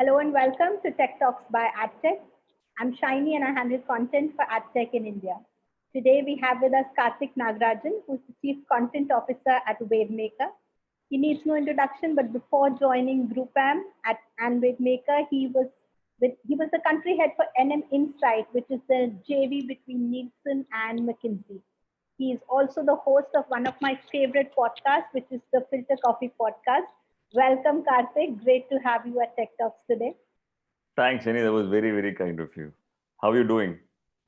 Hello and welcome to Tech Talks by AdTech. I'm Shiny and I handle content for AdTech in India. Today we have with us Karthik Nagarajan, who's the Chief Content Officer at Wavemaker. He needs no introduction, but before joining GroupAm and Wavemaker, he was the country head for NM Insight, which is the JV between Nielsen and McKinsey. He is also the host of one of my favorite podcasts, which is the Filter Coffee podcast. Welcome, Karthik. Great to have you at Tech Talks today. Thanks, Jenny. That was very, very kind of you. How are you doing?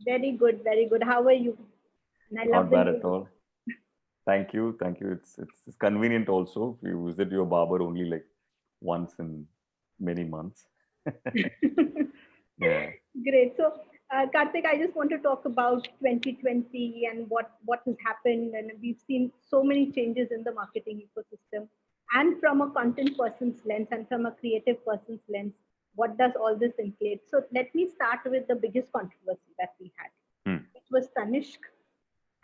Very good, very good. How are you? And I love Not bad at all. Thank you. It's convenient also. You visit your barber only like once in many months. Yeah. Great. So, Karthik, I just want to talk about 2020 and what has happened. And we've seen so many changes in the marketing ecosystem. And from a content person's lens and from a creative person's lens, what does all this include? So let me start with the biggest controversy that we had, which was Tanishq,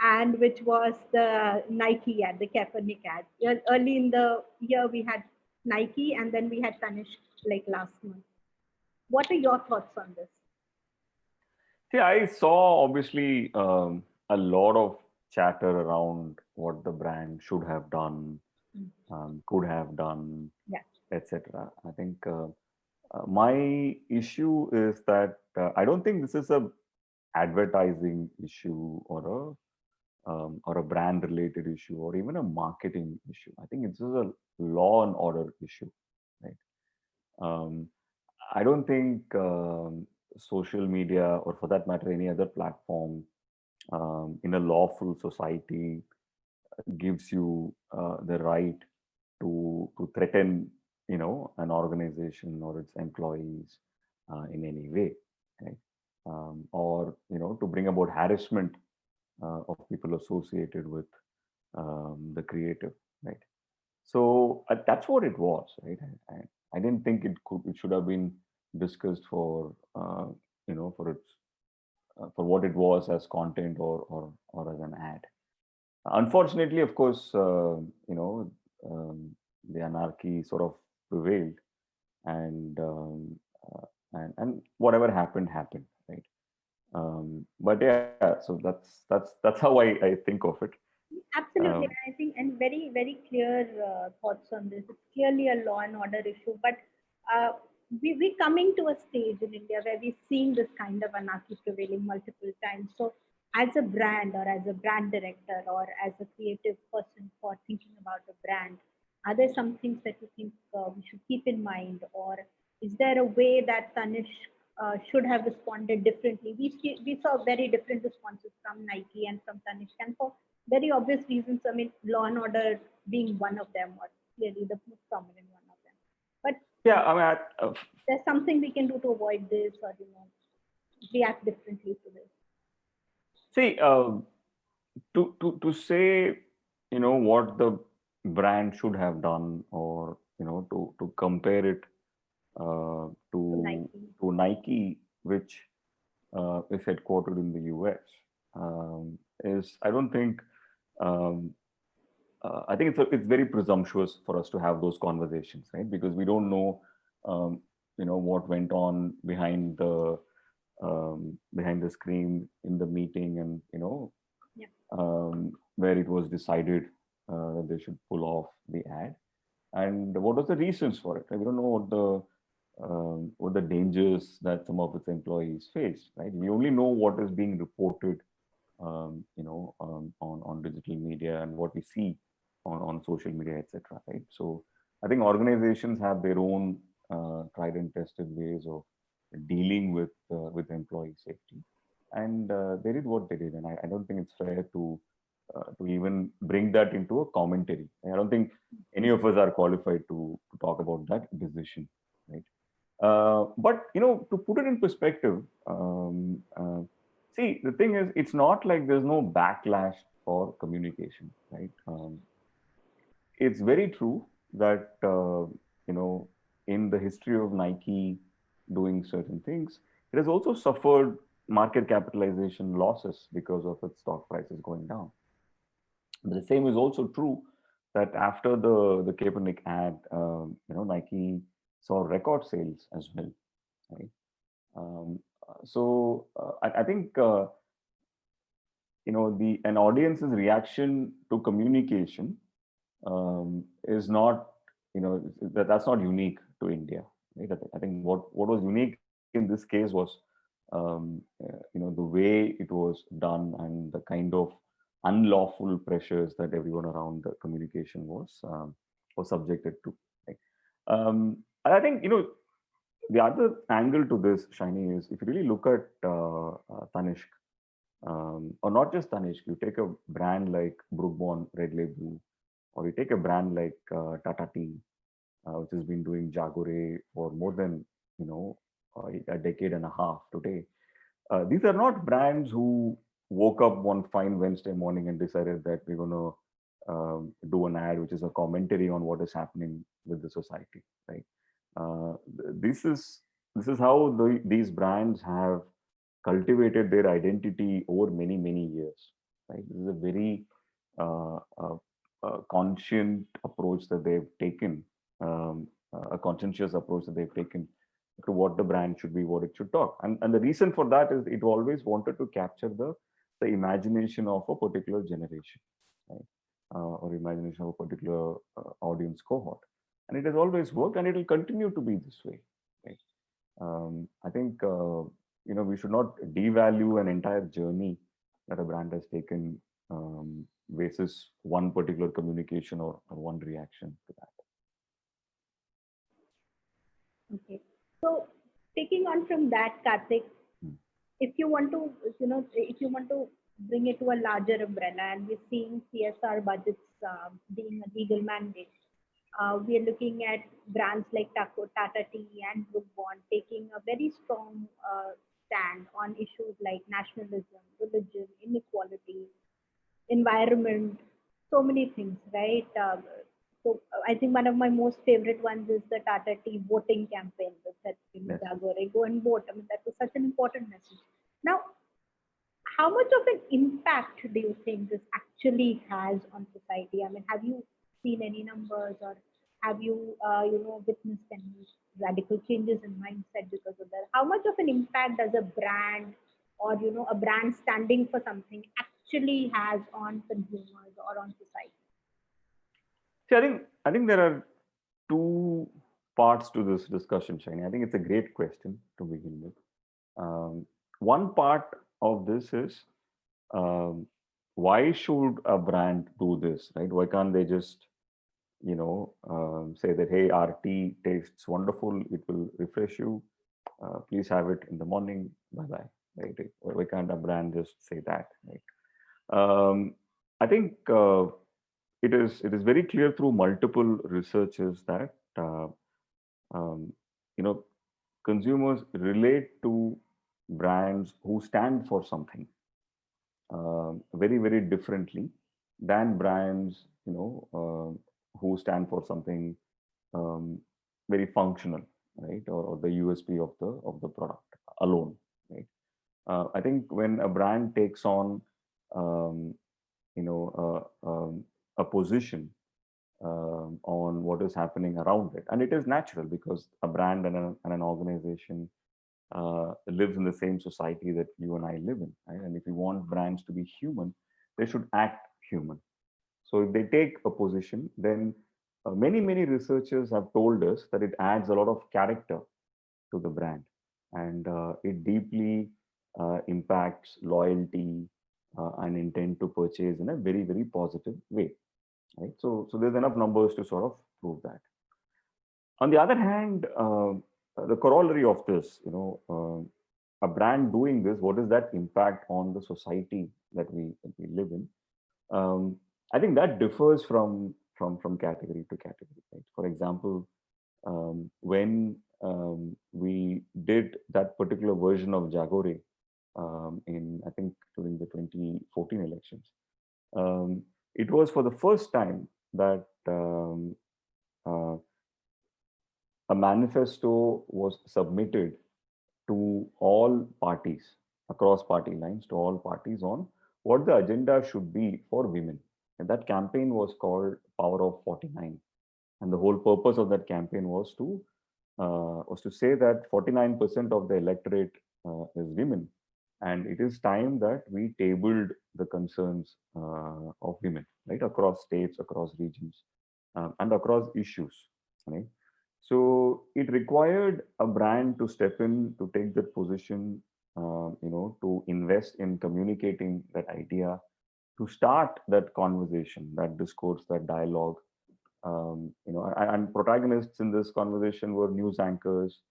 and which was the Nike ad, the Kaepernick ad. Early in the year, we had Nike, and then we had Tanishq like last month. What are your thoughts on this? See, I saw obviously a lot of chatter around what the brand should have done, could have done, etc. I think my issue is that I don't think this is a advertising issue or a brand related issue or even a marketing issue. I think it's just a law and order issue, right? I don't think social media, or for that matter any other platform, in a lawful society gives you the right to threaten an organization or its employees in any way, right? Or to bring about harassment of people associated with the creative, right? So that's what it was, right? I didn't think it should have been discussed for for its for what it was as content or as an ad. Unfortunately, of course, the anarchy sort of prevailed, and whatever happened, right? But yeah, so that's how I think of it. Absolutely, I think, and very, very clear thoughts on this. It's clearly a law and order issue, but we're coming to a stage in India where we're seeing this kind of anarchy prevailing multiple times. So, as a brand or as a brand director or as a creative person for thinking about a brand, are there some things that you think we should keep in mind, or is there a way that Tanishq should have responded differently? We saw very different responses from Nike and from Tanishq, and for very obvious reasons. I mean, law and order being one of them, or clearly the most prominent one of them. But yeah, I mean, there's something we can do to avoid this, or react differently to this. See, to say what the brand should have done, or to compare it to Nike, which is headquartered in the US, is, I don't think, I think it's very presumptuous for us to have those conversations, right? Because we don't know what went on behind the screen in the meeting, and where it was decided that they should pull off the ad, and what are the reasons for it. We don't know what the dangers that some of its employees face, right? We only know what is being reported on digital media and what we see on social media, etc., right? So I think organizations have their own tried and tested ways of dealing with employee safety, and they did what they did, and I don't think it's fair to even bring that into a commentary. I don't think any of us are qualified to talk about that decision, right? But to put it in perspective, see, the thing is, it's not like there's no backlash for communication, right? It's very true that in the history of Nike doing certain things, it has also suffered market capitalization losses because of its stock prices going down. But the same is also true that after the Kaepernick ad, Nike saw record sales as well, right? I think the an audience's reaction to communication is not, that's not unique to India, right? I think what was unique in this case was the way it was done and the kind of unlawful pressures that everyone around the communication was subjected to, right? And I think the other angle to this, Shiny, is if you really look at Tanishq, or not just Tanishq, you take a brand like Brookborn Red Label, or you take a brand like Tata Tea, which has been doing Jagore for more than a decade and a half today. These are not brands who woke up one fine Wednesday morning and decided that we're going to do an ad which is a commentary on what is happening with the society, right? Uh, this is how these brands have cultivated their identity over many years, right? This is a very conscient approach that they've taken, a conscientious approach that they've taken to what the brand should be, what it should talk. And the reason for that is it always wanted to capture the imagination of a particular generation, right? Or imagination of a particular audience cohort. And it has always worked, and it will continue to be this way, right? I think we should not devalue an entire journey that a brand has taken basis one particular communication or one reaction to that. Okay. So taking on from that, Karthik, Hmm. if you want to, if you want to bring it to a larger umbrella, and we're seeing CSR budgets being a legal mandate, we are looking at brands like Tata Tea and Brook Bond taking a very strong stand on issues like nationalism, religion, inequality, environment, so many things, right? I think one of my most favorite ones is the Tata Tea voting campaign that said, Yes. Jagore, go and vote. I mean, that was such an important message. Now, how much of an impact do you think this actually has on society? I mean, have you seen any numbers, or have you, witnessed any radical changes in mindset because of that? How much of an impact does a brand, or a brand standing for something, actually has on consumers or on society? See, I think there are two parts to this discussion, Shiny. I think it's a great question to begin with. One part of this is, why should a brand do this, right? Why can't they just say that, hey, our tea tastes wonderful, it will refresh you, please have it in the morning, bye bye, right? Why can't a brand just say that, right? I think it is very clear through multiple researches that um, you know consumers relate to brands who stand for something very differently than brands who stand for something um, very functional, right? Or the USP of the product alone, right? I think when a brand takes on um, a position on what is happening around it, and it is natural because a brand and an organization lives in the same society that you and I live in, right? And if you want brands to be human, they should act human. So if they take a position, then many researchers have told us that it adds a lot of character to the brand, and it deeply impacts loyalty and intent to purchase in a very positive way, right? So there's enough numbers to sort of prove that. On the other hand, the corollary of this, a brand doing this, what is that impact on the society that we live in? I think that differs from category to category. Right? For example, when we did that particular version of Jagore in, I think, during the 2014 elections, it was for the first time that uh, a manifesto was submitted to all parties across party lines, to all parties, on what the agenda should be for women. And that campaign was called Power of 49. And the whole purpose of that campaign was to was to say that 49% of the electorate is women, and it is time that we tabled the concerns of women, right, across states, across regions, and across issues, right? So it required a brand to step in, to take that position, to invest in communicating that idea, to start that conversation, that discourse, that dialogue. And protagonists in this conversation were news anchors,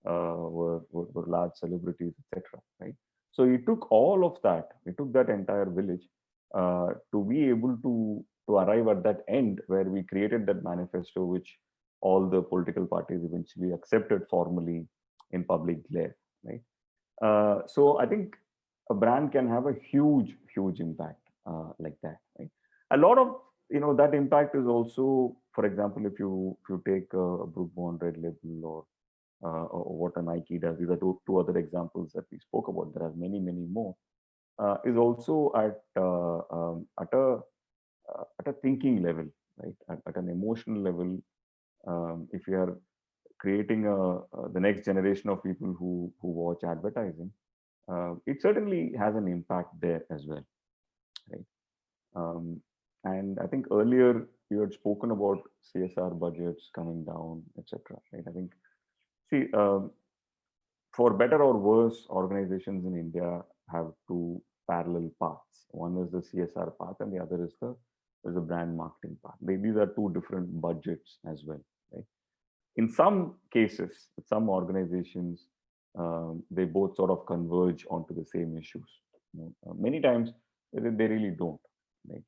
were large celebrities, etc. Right. So it took all of that. It took that entire village to be able to arrive at that end where we created that manifesto, which all the political parties eventually accepted formally in public glare. Right. So I think a brand can have a huge, huge impact like that. Right? A lot of that impact is also, for example, if you take a Brook Bond Red Label or what a Nike does. These are two other examples that we spoke about. There are many, many more. Is also at a thinking level, right? At an emotional level. If you are creating the next generation of people who watch advertising, it certainly has an impact there as well, right? Um, and I think earlier you had spoken about CSR budgets coming down, etc. Right? I think, see, for better or worse, organizations in India have two parallel paths. One is the CSR path, and the other is the brand marketing path. These are two different budgets as well, right? In some cases, some organizations, they both sort of converge onto the same issues. Many times they really don't. Right?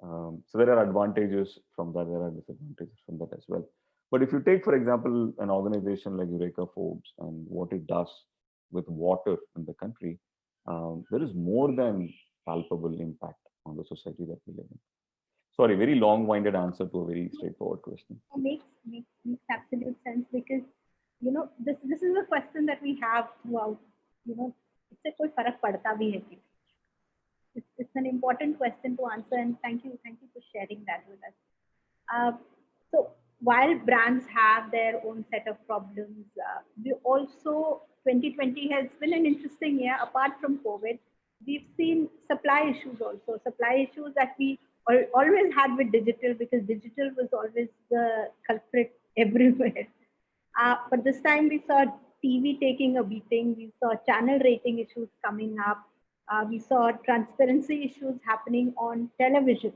So there are advantages from that. There are disadvantages from that as well. But if you take, for example, an organization like Eureka Forbes and what it does with water in the country, there is more than palpable impact on the society that we live in. Sorry, very long-winded answer to a very straightforward question. Makes absolute sense, because this is a question that we have throughout. इससे कोई फर्क पड़ता भी है कि it's an important question to answer, and thank you for sharing that with us. So while brands have their own set of problems, we also 2020 has been an interesting year. Apart from COVID, we've seen supply issues also. Supply issues that we always had with digital, because digital was always the culprit everywhere. But this time we saw TV taking a beating. We saw channel rating issues coming up. We saw transparency issues happening on television.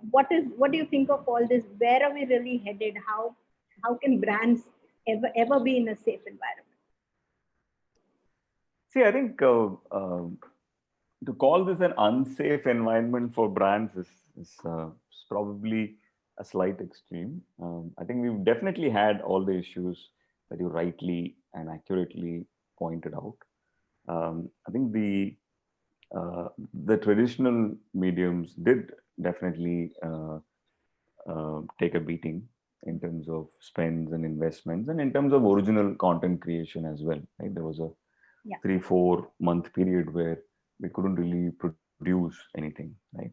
What do you think of all this? Where are we really headed? How can brands ever be in a safe environment? See, I think to call this an unsafe environment for brands is probably a slight extreme. I think we've definitely had all the issues that you rightly and accurately pointed out. I think the traditional mediums did definitely take a beating in terms of spends and investments, and in terms of original content creation as well. Right? There was a 3-4 month period where we couldn't really produce anything, right?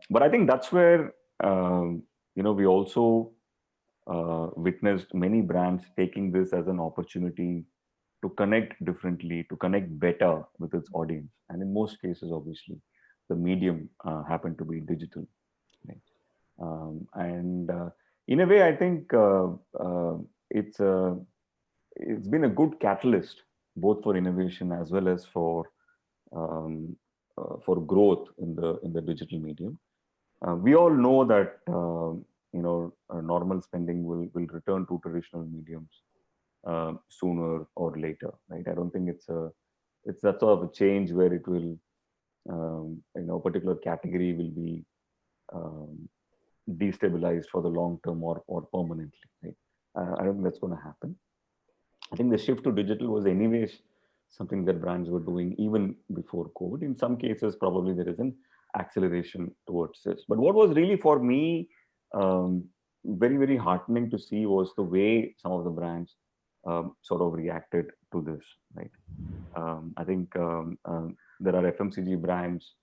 But I think that's where we also witnessed many brands taking this as an opportunity to connect differently, to connect better with its audience. And in most cases, obviously, the medium happened to be digital. Right? And in a way, I think it's been a good catalyst both for innovation as well as for growth in the digital medium. We all know that normal spending will return to traditional mediums sooner or later, right? I don't think it's that sort of a change where it will a particular category will be destabilized for the long term or permanently, right? I don't think that's going to happen. I think the shift to digital was anyways something that brands were doing even before COVID. In some cases, probably there is an acceleration towards this. But what was really for me very, very heartening to see was the way some of the brands sort of reacted to this, right? I think there are FMCG brands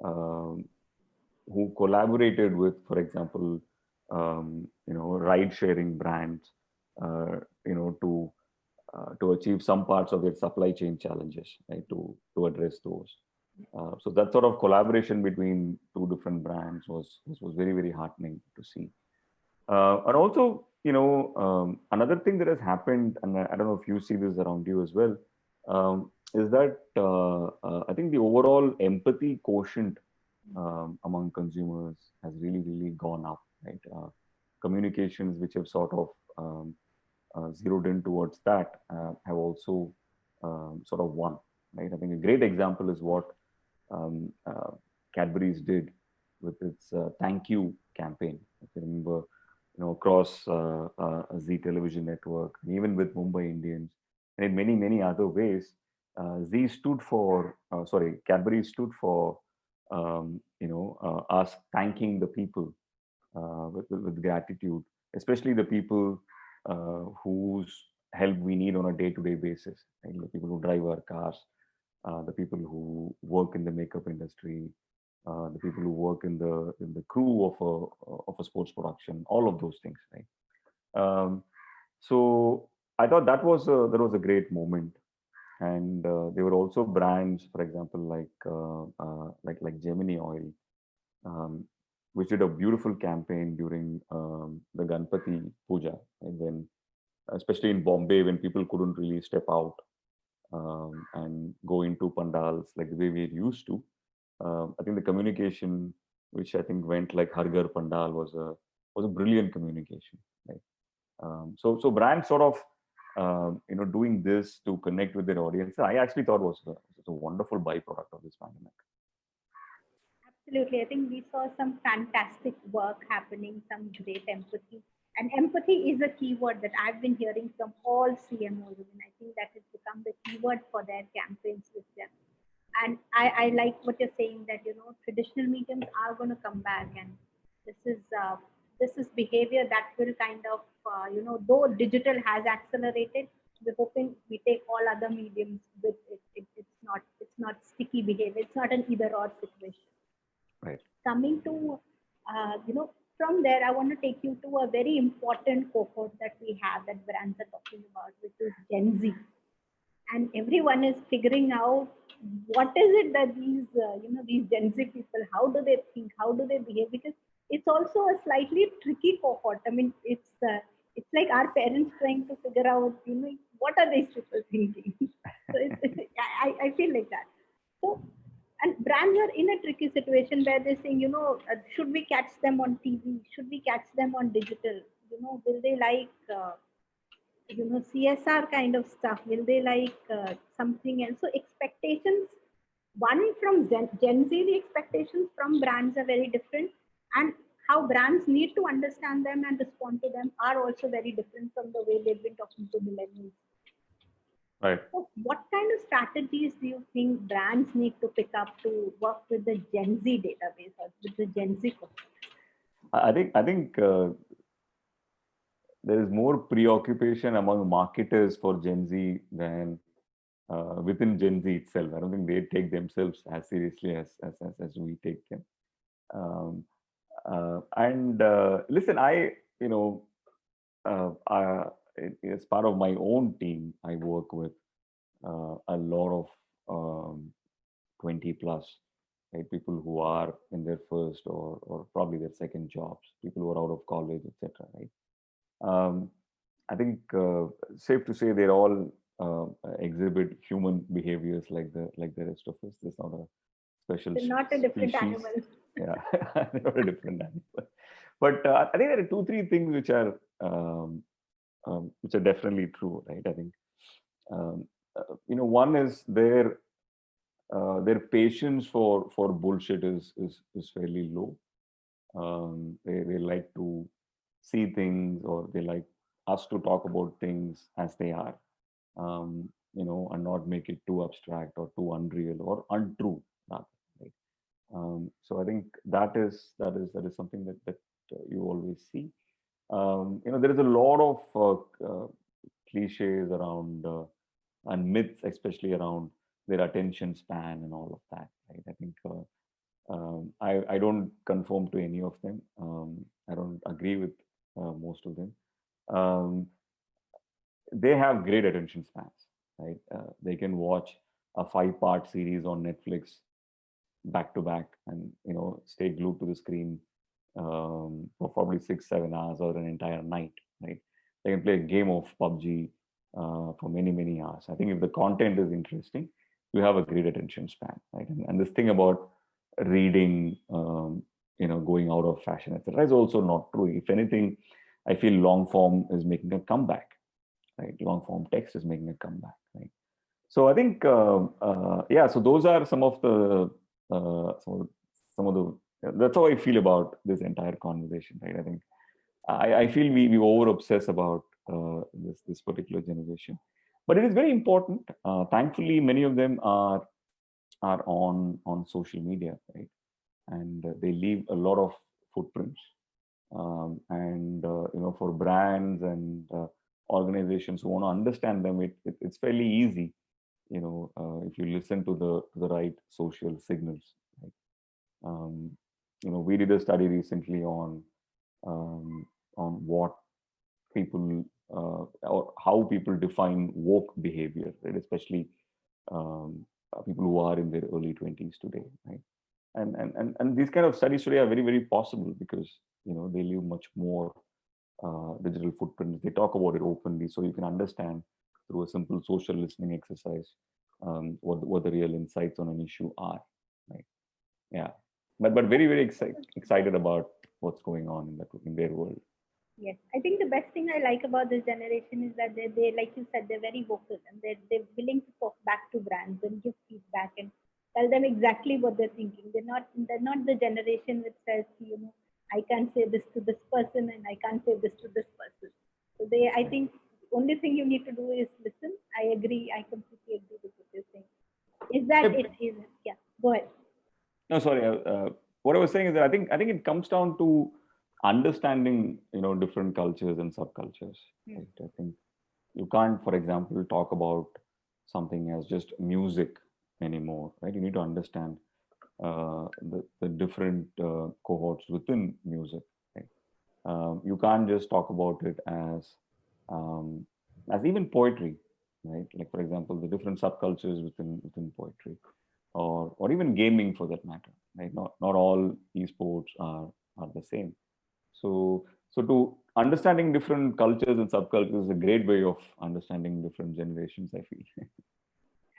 who collaborated with, for example, ride-sharing brands to achieve some parts of their supply chain challenges, right? To address those. So that sort of collaboration between two different brands was very very heartening to see. And also, another thing that has happened, and I don't know if you see this around you as well, is that I think the overall empathy quotient among consumers has really, really gone up, right? Communications which have sort of zeroed in towards that have also sort of won, right? I think a great example is what um, uh, Cadbury's did with its "Thank You" campaign. If you remember, across Z television network, and even with Mumbai Indians, and in many many other ways, Cadbury stood for us thanking the people with gratitude, especially the people whose help we need on a day-to-day basis, right? The people who drive our cars, the people who work in the makeup industry, the people who work in the crew of a sports production, all of those things, right? So I thought that was a great moment, and there were also brands, for example, like Gemini Oil, um, which did a beautiful campaign during the Ganpati Puja, and when, especially in Bombay, when people couldn't really step out and go into pandals like the way we used to. I think the communication, which I think went like Harghar Pandal, was a brilliant communication. Right? So brands sort of doing this to connect with their audience. I actually thought was a wonderful byproduct of this pandemic. Absolutely. I think we saw some fantastic work happening, some great empathy. And empathy is a keyword that I've been hearing from all CMOs. And I think that has become the keyword for their campaigns with them. And I like what you're saying that, traditional mediums are going to come back. And this is, uh, this is behavior that will kind of, though digital has accelerated, we're hoping we take all other mediums with it. It's not sticky behavior. It's not an either or situation. Right. Coming to from there, I want to take you to a very important cohort that we have that brands are talking about, which is Gen Z. And everyone is figuring out what is it that these Gen Z people, how do they think, how do they behave, because it's also a slightly tricky cohort. I mean, it's like our parents trying to figure out, what are these people thinking. So I feel like that. So, and brands are in a tricky situation where they're saying, should we catch them on TV, should we catch them on digital, will they like CSR kind of stuff? Will they like something else? So expectations, one from Gen Z, the expectations from brands are very different, and how brands need to understand them and respond to them are also very different from the way they've been talking to millennials. Right. So what kind of strategies do you think brands need to pick up to work with the Gen Z database or with the Gen Z cohort? I think there is more preoccupation among marketers for Gen Z than within Gen Z itself. I don't think they take themselves as seriously as we take them. Um, and listen, you know, as part of my own team, I work with a lot of 20 plus, right? People who are in their first or probably their second jobs, people who are out of college, etc. Right? Um, I think safe to say they're all exhibit human behaviors like the rest of us. There's not a special They're not a different species. animal. Yeah, they're not a different animal. But I think there are two, three things which are definitely true, right? I think one is their patience for bullshit is fairly low. They like to see things, or they like us to talk about things as they are, and not make it too abstract or too unreal or untrue, rather, right? So I think that is something that you always see. There is a lot of cliches around and myths, especially around their attention span and all of that. Right? I think I don't conform to any of them. I don't agree with most of them. Um, they have great attention spans, right? They can watch a 5-part series on Netflix back to back and stay glued to the screen for probably 6-7 hours or an entire night, right? They can play a game of PUBG for many hours. I think if the content is interesting, you have a great attention span, right? And this thing about reading, going out of fashion, etc., is also not true. If anything, I feel long form is making a comeback, right? Long form text is making a comeback, right? So I think, yeah. So those are uh, some of the, some of the. That's how I feel about this entire conversation, right? I think I feel we over obsess about this particular generation, but it is very important. Thankfully, many of them are on social media, right? And they leave a lot of footprints. And for brands and organizations who want to understand them, it's fairly easy, if you listen to the right social signals, right? um, we did a study recently on what people or how people define woke behavior, right? Especially people who are in their early 20s today, right? And these kind of studies today are very possible because they leave much more digital footprints. They talk about it openly, so you can understand through a simple social listening exercise what the real insights on an issue are, right? Yeah, but very excited about what's going on in their world. Yes, I think the best thing I like about this generation is that they like you said, they're very vocal and they're willing to talk back to brands and give feedback and tell them exactly what they're thinking. They're not the generation which says, I can't say this to this person and I can't say this to this person. So I think only thing you need to do is listen. I agree. I completely agree with what you're saying. Is that Yep. it? Is yeah. Go ahead. No, sorry. What I was saying is that I think it comes down to understanding different cultures and subcultures. Hmm. Right? I think you can't, for example, talk about something as just music anymore, right? You need to understand the different cohorts within music, right? You can't just talk about it um, as even poetry, right? Like, for example, the different subcultures within poetry, or even gaming for that matter, right? Not all esports are the same. So to understanding different cultures and subcultures is a great way of understanding different generations, I feel.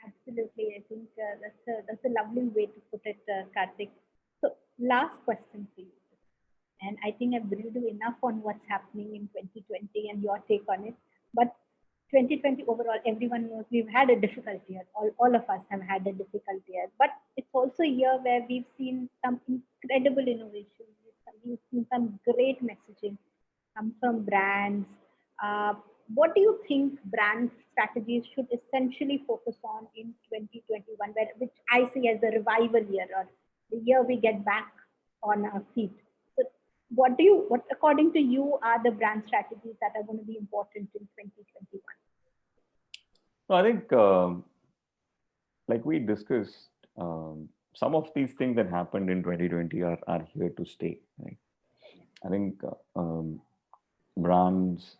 Absolutely. I think that's a lovely way to put it, Karthik. So, last question for you. And I think I've grilled you enough on what's happening in 2020 and your take on it. But 2020 overall, everyone knows we've had a difficult year. All of us have had a difficult year. But it's also a year where we've seen some incredible innovation. We've seen some great messaging come from brands. Uh, what do you think brand strategies should essentially focus on in 2021, which I see as the revival year or the year we get back on our feet? So, what according to you are the brand strategies that are going to be important in 2021? So I think, like we discussed, some of these things that happened in 2020 are here to stay. Right? I think brands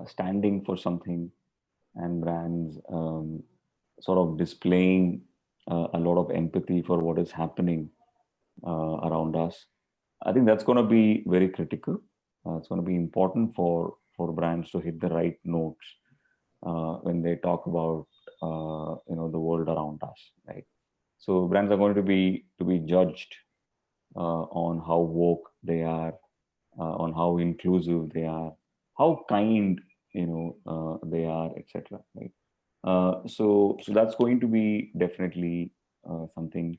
standing for something, and brands sort of displaying a lot of empathy for what is happening around us. I think that's going to be very critical. It's going to be important for brands to hit the right notes when they talk about the world around us, right? So brands are going to be judged on how woke they are, on how inclusive they are, how kind they are, etc. Right? So that's going to be definitely something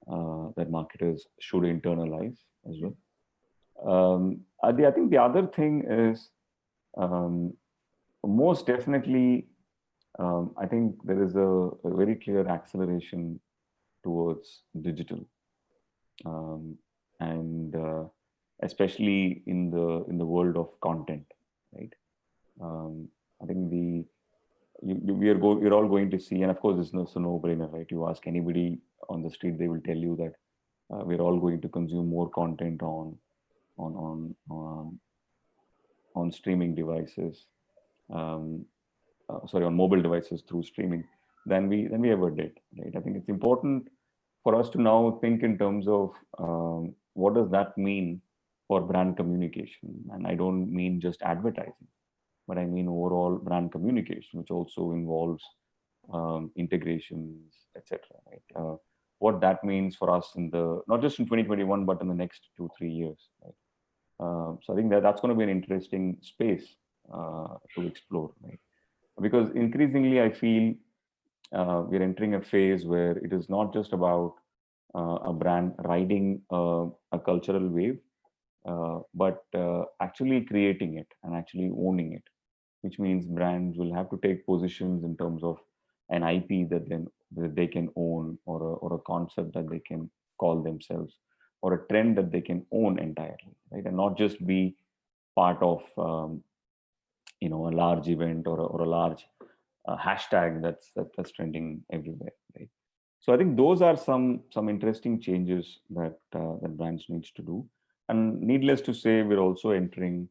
that marketers should internalize as well. I think the other thing is, um, most definitely, I think there is a very clear acceleration towards digital, um, and especially in the world of content, right? I think we're all going to see, and of course, it's no brainer, right? You ask anybody on the street, they will tell you that we're all going to consume more content on on on, on streaming devices. Um, on mobile devices through streaming than we ever did. Right? I think it's important for us to now think in terms of what does that mean for brand communication, and I don't mean just advertising, but I mean overall brand communication, which also involves integrations, etc. Right? What that means for us in the not just in 2021, but in the next 2-3 years. Right? So I think that's going to be an interesting space to explore, right? Because increasingly, I feel we're entering a phase where it is not just about a brand riding a cultural wave, but actually creating it and actually owning it, which means brands will have to take positions in terms of an IP that they can own, or a concept that they can call themselves, or a trend that they can own entirely, right? And not just be part of a large event, or a large hashtag that's trending everywhere, right? So I think those are some interesting changes that brands needs to do. And needless to say, we're also entering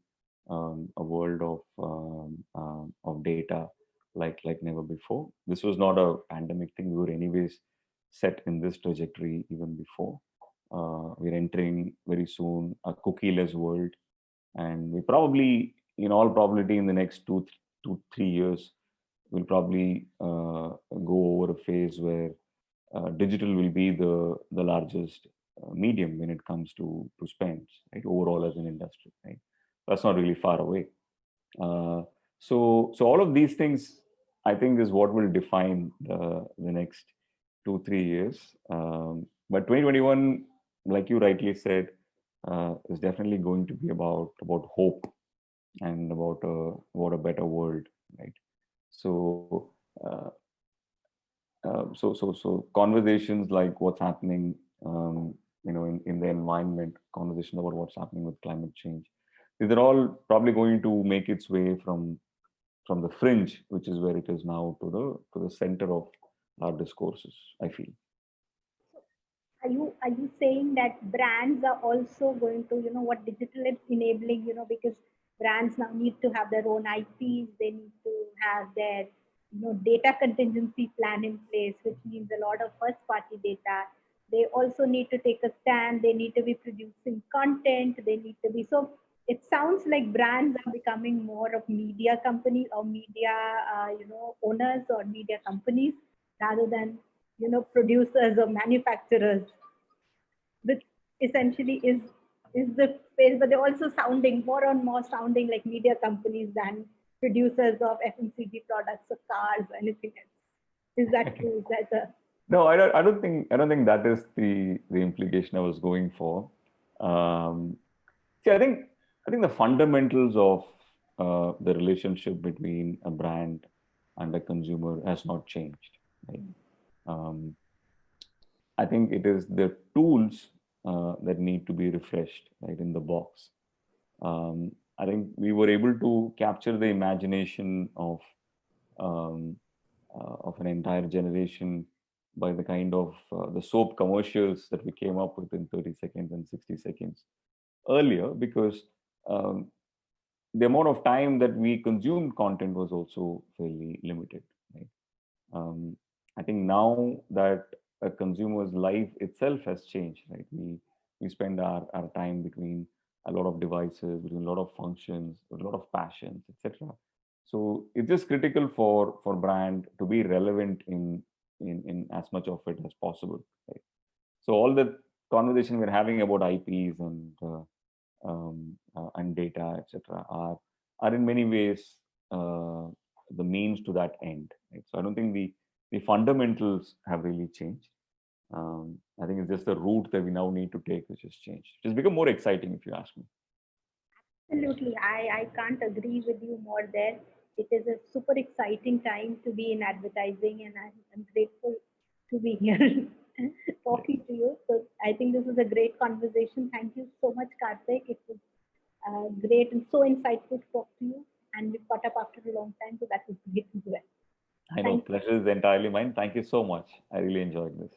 a world of data like never before. This was not a pandemic thing. We were anyways set in this trajectory even before. We're entering very soon a cookieless world, and we probably, in all probability, in the next 2-3 years, we'll probably go over a phase where digital will be the largest medium when it comes to spends, right? Overall as an industry, right? That's not really far away. Uh, so all of these things, I think, is what will define the next 2-3 years. But 2021, like you rightly said, is definitely going to be about hope and about a better world, right? So so conversations like what's happening, in the environment, conversation about what's happening with climate change, these are all probably going to make its way from the fringe, which is where it is now, to the center of our discourses, I feel. Are you saying that brands are also going to, what digital is enabling, because brands now need to have their own IPs, they need to have their, data contingency plan in place, which means a lot of first party data. They also need to take a stand, they need to be producing content, they need to be, so it sounds like brands are becoming more of media companies or media, owners or media companies, rather than, producers or manufacturers, which essentially is the space, but they're also sounding more and more sounding like media companies than producers of FMCG products or cars or anything else. Is that true? Is that a No, I don't think that is the implication I was going for. See, I think the fundamentals of the relationship between a brand and a consumer has not changed. Right? Um, I think it is the tools that need to be refreshed, right, in the box. I think we were able to capture the imagination um, of an entire generation by the kind of the soap commercials that we came up with in 30 seconds and 60 seconds earlier, because um, the amount of time that we consumed content was also fairly limited. Right? I think now that a consumer's life itself has changed, right? We spend our time between a lot of devices, between a lot of functions, a lot of passions, etc. So it's just critical for brand to be relevant in as much of it as possible. Right? So all the conversation we're having about IPs and data, etc., are in many ways the means to that end. Right? So I don't think the fundamentals have really changed. I think it's just the route that we now need to take which has changed. It's become more exciting, if you ask me. absolutely. I can't agree with you more there. It is a super exciting time to be in advertising, and I'm grateful to be here talking to you. So I think this was a great conversation. Thank you so much, Karthik. It was great and so insightful to talk to you. And we caught up after a long time, so that was great as well. I know, Thank you. pleasure is entirely mine. Thank you so much. I really enjoyed this.